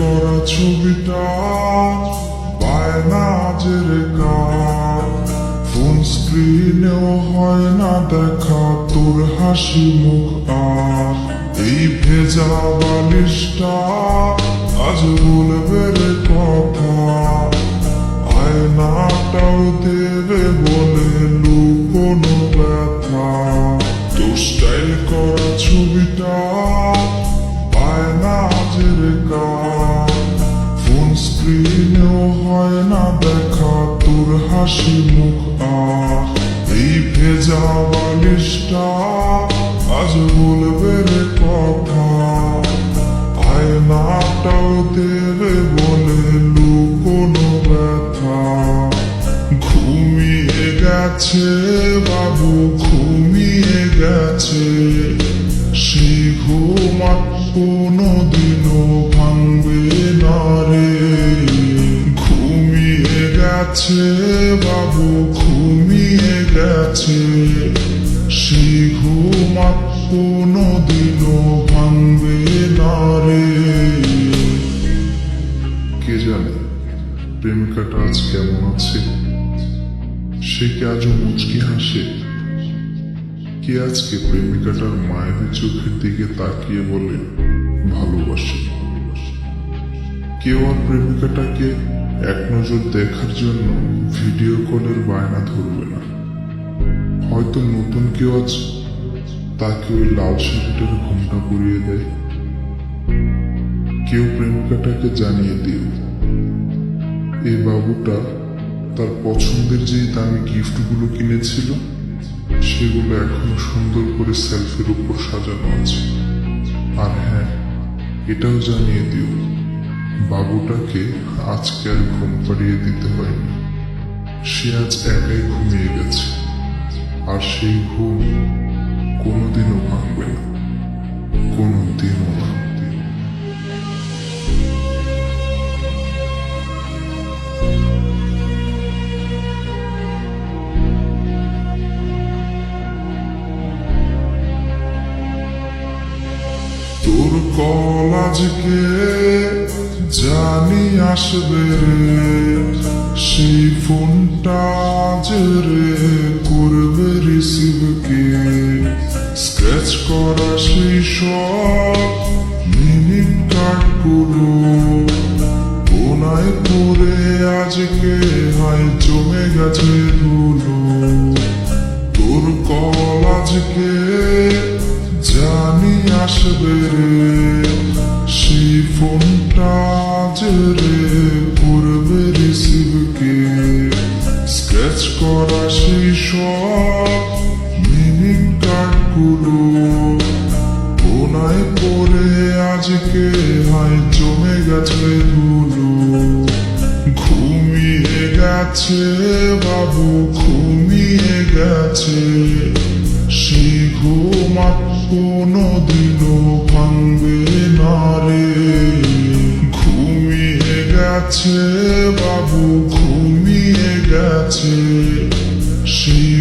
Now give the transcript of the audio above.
করা ছবিটা বায়নাজের কার, ফোন স্ক্রিনেও হয় না দেখা তোর হাসি মুখ। আর এই ভেজা বালিশটা আজ বলবে রে কথা, আয়নাটাও দেবে বলে লুকোনো ব্যথা। তোর স্টাইল করা ছবিটা বায়নাজের কার, ফোন স্ক্রিনেও হয় না দেখা তোর হাসি মুখ। আর এই ভেজা বালিশটা আজ বলবে রে কথা, আয়নাটাও দেবে বলে লুকোনো ব্যথা। ঘুমিয়ে গেছে বাবু, ঘুমিয়ে গেছে, সেই ঘুম আর কোনোদিনও ভাঙবে না রে। ঘুমিয়ে গেছে বাবু, ঘুমিয়ে গেছে, সেই ঘুম আর কোনোদিনও ভাঙবে না রে। কে জানে প্রেমিকাটা আজ কেমন আছে, সে কি আজও মুচকি হাসে? কে আজকে প্রেমিকাটার মায়ের চোখের দিকে তাকিয়ে বলে ভালোবাসে? কেউ আর প্রেমিকাটাকে এক নজর দেখার জন্য ভিডিও কলের বায়না ধরবে না। হয়তো নতুন কেউ আজ তাকে ওই লাল শাড়িটার ঘুমটা পরিয়ে দেয়। কেউ প্রেমিকাটাকে জানিয়ে দিও এই বাবুটা তার পছন্দের যে দামি গিফটগুলো কিনেছিল সেগুলো এখনো সুন্দর করে সেলফির উপর সাজানো আছে। আর হ্যাঁ, এটাও জানিয়ে দিও বাবুটাকে আজকে আর ঘুম পাড়িয়ে দিতে হয়নি, সে আজ একাই ঘুমিয়ে গেছে। আর সেই ঘুম কোনোদিনও ভাঙবে না, কোনোদিনও না। তোর কল আজকে জানি আসবে রে, সেই ফোনটা আজ রে করবে রিসিভ কে। স্ক্র্যাচ করা সেই সব মিনিট কার্ডগুলো কোনায় পড়ে আজকে হয় জমে গেছে ধুলো। তোর কল আজকে জানি আসবে রে, সেই ফোনটা আজ রে করবে রিসিভ কে। স্ক্র্যাচ করা সেই সব মিনিট কার্ডগুলো কোনায় পড়ে আজকে হয় জমে গেছে ধুলো। ঘুমিয়ে গেছে বাবু, ঘুমিয়ে গেছে, সেই ঘুম আর কোনোদিনও ভাঙবে না রে। ঘুমিয়ে গেছে বাবু, ঘুমিয়ে গেছে, সেই